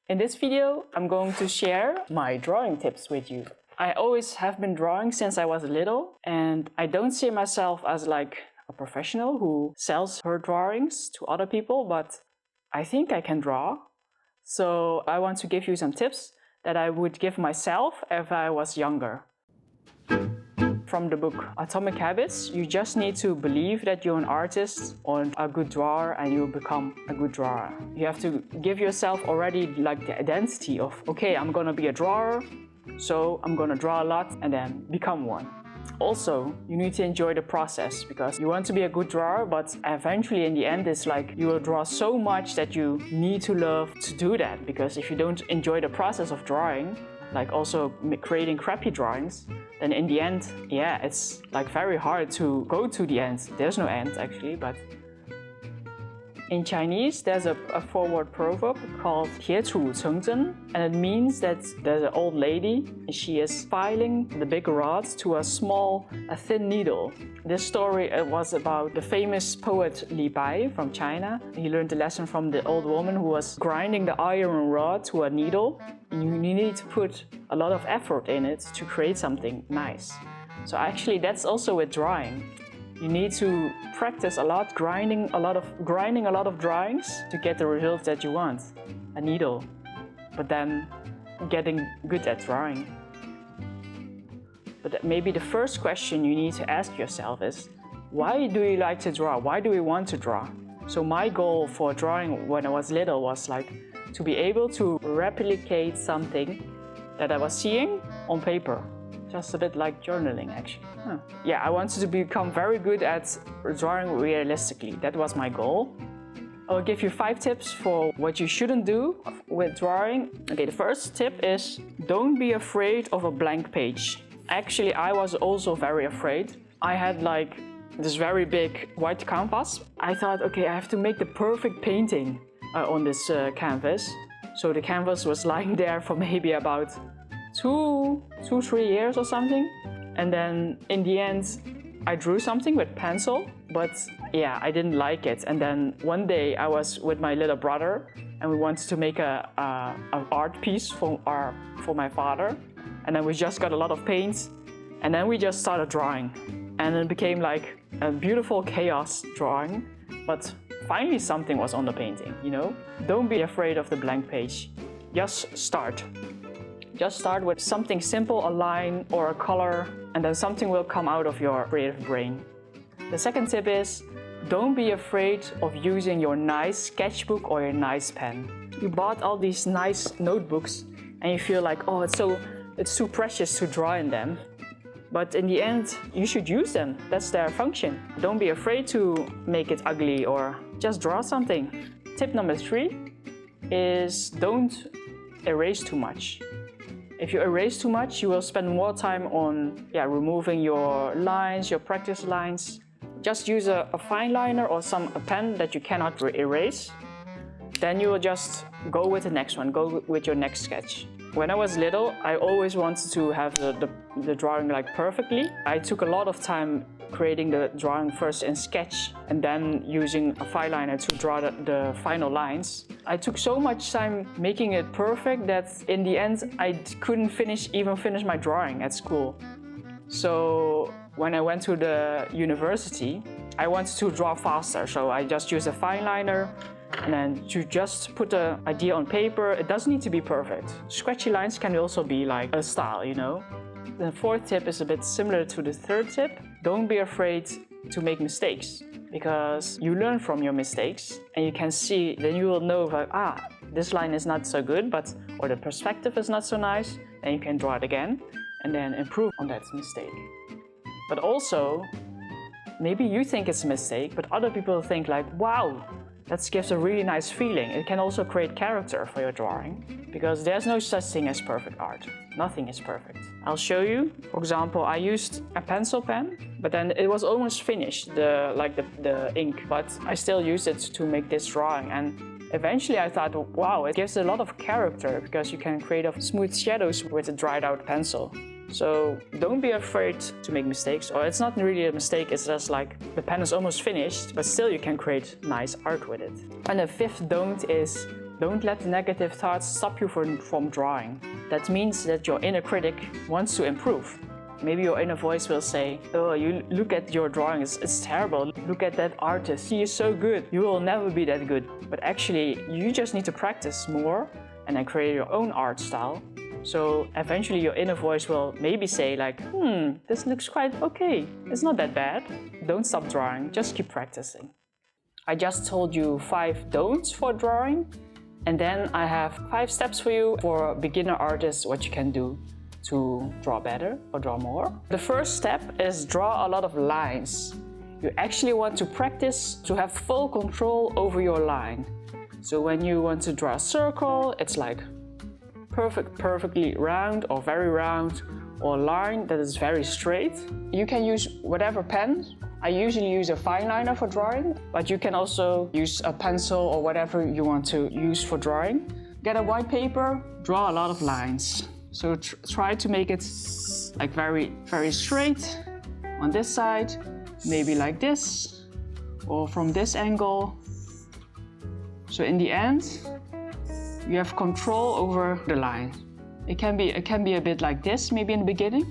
In this video, I'm going to share my drawing tips with you. I always have been drawing since I was little, and I don't see myself as like a professional who sells her drawings to other people, but I think I can draw. So I want to give you some tips that I would give myself if I was younger. From the book Atomic Habits, you just need to believe that you're an artist or a good drawer and you'll become a good drawer. You have to give yourself already like the identity of, okay, I'm gonna be a drawer, so I'm gonna draw a lot and then become one. Also, you need to enjoy the process because you want to be a good drawer, but eventually in the end it's like you will draw so much that you need to love to do that, because if you don't enjoy the process of drawing, like also creating crappy drawings, then in the end, yeah, it's like very hard to go to the end. There's no end actually, but in Chinese, there's a forward proverb called 铁杵成针, and it means that there's an old lady and she is filing the big rods to a thin needle. This story was about the famous poet Li Bai from China. He learned the lesson from the old woman who was grinding the iron rod to a needle. You need to put a lot of effort in it to create something nice. So actually, that's also with drawing. You need to practice a lot, grinding a lot of drawings to get the results that you want, a needle, but then getting good at drawing. But maybe the first question you need to ask yourself is, why do you like to draw? Why do we want to draw? So my goal for drawing when I was little was like to be able to replicate something that I was seeing on paper. Just a bit like journaling, actually. Yeah, I wanted to become very good at drawing realistically. That was my goal. I'll give you 5 tips for what you shouldn't do with drawing. Okay, the first tip is don't be afraid of a blank page. Actually, I was also very afraid. I had like this very big white canvas. I thought, okay, I have to make the perfect painting on this canvas. So the canvas was lying there for maybe about 3 years or something, and then in the end I drew something with pencil, but yeah, I didn't like it. And then one day I was with my little brother and we wanted to make an art piece for my father, and then we just got a lot of paint and then we just started drawing, and it became like a beautiful chaos drawing, but finally something was on the painting, you know? Don't be afraid of the blank page. Just start. Just start with something simple, a line or a color, and then something will come out of your creative brain. The second tip is, don't be afraid of using your nice sketchbook or your nice pen. You bought all these nice notebooks and you feel like, oh, it's too precious to draw in them. But in the end, you should use them. That's their function. Don't be afraid to make it ugly or just draw something. Tip number 3 is don't erase too much. If you erase too much, you will spend more time on removing your lines, your practice lines. Just use a fine liner or a pen that you cannot erase. Then you will just go with the next one, go with your next sketch. When I was little, I always wanted to have the drawing like perfectly. I took a lot of time creating the drawing first in Sketch and then using a fine liner to draw the final lines. I took so much time making it perfect that in the end I couldn't even finish my drawing at school. So when I went to the university, I wanted to draw faster, so I just used a fine liner and then you just put the idea on paper. It doesn't need to be perfect. Scratchy lines can also be like a style, you know? The 4th tip is a bit similar to the 3rd tip. Don't be afraid to make mistakes, because you learn from your mistakes and you can see, then you will know that, this line is not so good, or the perspective is not so nice, then you can draw it again and then improve on that mistake. But also, maybe you think it's a mistake, but other people think like, wow, that gives a really nice feeling. It can also create character for your drawing, because there's no such thing as perfect art. Nothing is perfect. I'll show you. For example, I used a pencil pen, but then it was almost finished, the ink, but I still used it to make this drawing. And eventually I thought, wow, it gives a lot of character because you can create smooth shadows with a dried out pencil. So don't be afraid to make mistakes, or it's not really a mistake, it's just like the pen is almost finished, but still you can create nice art with it. And the 5th don't is Don't let the negative thoughts stop you from drawing. That means that your inner critic wants to improve. Maybe your inner voice will say, oh, you look at your drawing, it's terrible. Look at that artist, he is so good. You will never be that good. But actually, you just need to practice more and then create your own art style. So eventually your inner voice will maybe say like, this looks quite okay. It's not that bad. Don't stop drawing, just keep practicing. I just told you 5 don'ts for drawing. And then I have 5 steps for you for beginner artists, what you can do to draw better or draw more. The first step is draw a lot of lines. You actually want to practice to have full control over your line. So when you want to draw a circle, it's like perfectly round or very round, or a line that is very straight. You can use whatever pen. I usually use a fine liner for drawing, but you can also use a pencil or whatever you want to use for drawing. Get a white paper, draw a lot of lines. So try to make it like very straight on this side, maybe like this, or from this angle. So in the end, you have control over the line. It can be a bit like this, maybe in the beginning,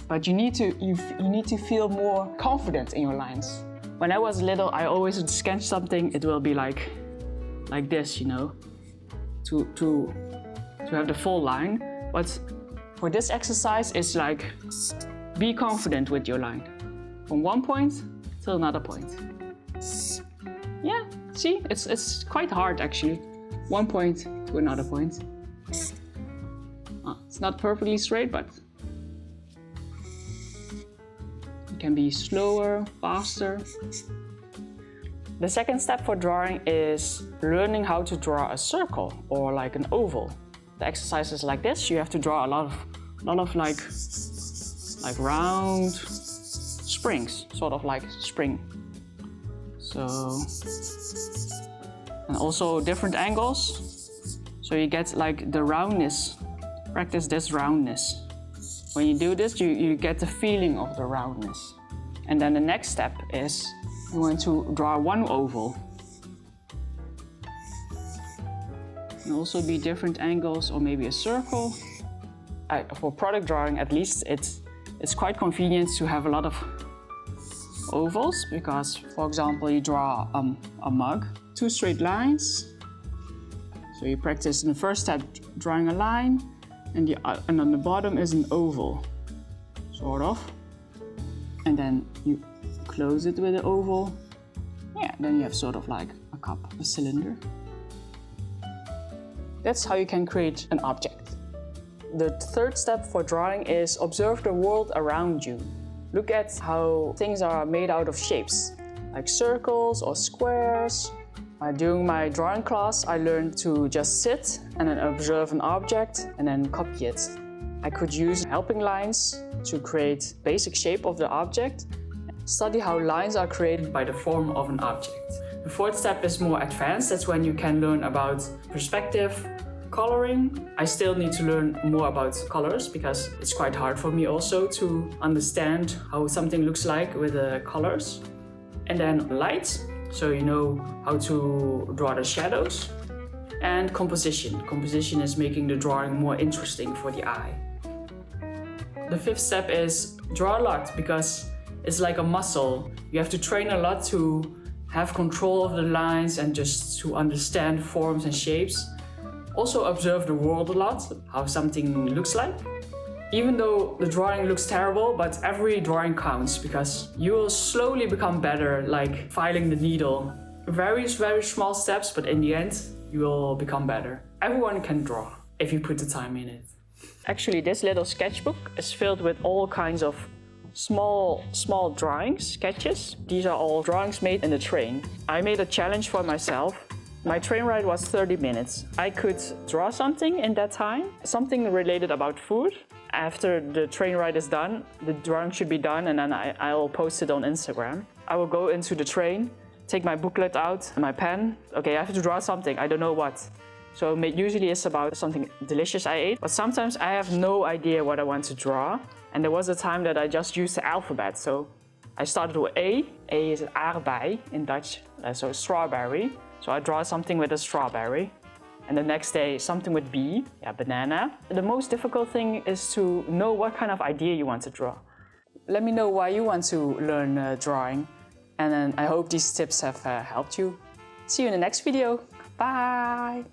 but you need to feel more confident in your lines. When I was little, I always would sketch something. It will be like this, you know, to have the full line. But for this exercise, it's like be confident with your line, from one point to another point. Yeah, see, it's quite hard actually. One point to another point. It's not perfectly straight, but it can be slower, faster. The second step for drawing is learning how to draw a circle or like an oval. The exercise is like this. You have to draw a lot of like round springs, sort of like spring. So. And also different angles, so you get like the roundness. Practice this roundness. When you do this, you get the feeling of the roundness. And then the next step is you want to draw one oval. Can also be different angles or maybe a circle. For product drawing, at least, it's quite convenient to have a lot of ovals because, for example, you draw a mug. 2 straight lines. So you practice in the first step drawing a line, and on the bottom is an oval, sort of. And then you close it with an oval. Yeah, then you have sort of like a cup, a cylinder. That's how you can create an object. The third step for drawing is observe the world around you. Look at how things are made out of shapes, like circles or squares. During my drawing class, I learned to just sit and then observe an object and then copy it. I could use helping lines to create basic shape of the object. Study how lines are created by the form of an object. The fourth step is more advanced. That's when you can learn about perspective, coloring. I still need to learn more about colors because it's quite hard for me also to understand how something looks like with the colors. And then light. So you know how to draw the shadows. And composition. Composition is making the drawing more interesting for the eye. The fifth step is draw a lot because it's like a muscle. You have to train a lot to have control of the lines and just to understand forms and shapes. Also observe the world a lot, how something looks like. Even though the drawing looks terrible, but every drawing counts because you will slowly become better, like filing the needle. Very small steps, but in the end, you will become better. Everyone can draw if you put the time in it. Actually, this little sketchbook is filled with all kinds of small drawings, sketches. These are all drawings made in the train. I made a challenge for myself. My train ride was 30 minutes. I could draw something in that time, something related about food. After the train ride is done, the drawing should be done and then I will post it on Instagram. I will go into the train, take my booklet out and my pen. Okay, I have to draw something, I don't know what. So usually it's about something delicious I ate, but sometimes I have no idea what I want to draw. And there was a time that I just used the alphabet. So I started with A. A is aardbei in Dutch, so strawberry. So I draw something with a strawberry. And the next day, something with B, yeah, banana. The most difficult thing is to know what kind of idea you want to draw. Let me know why you want to learn drawing. And then I hope these tips have helped you. See you in the next video. Bye!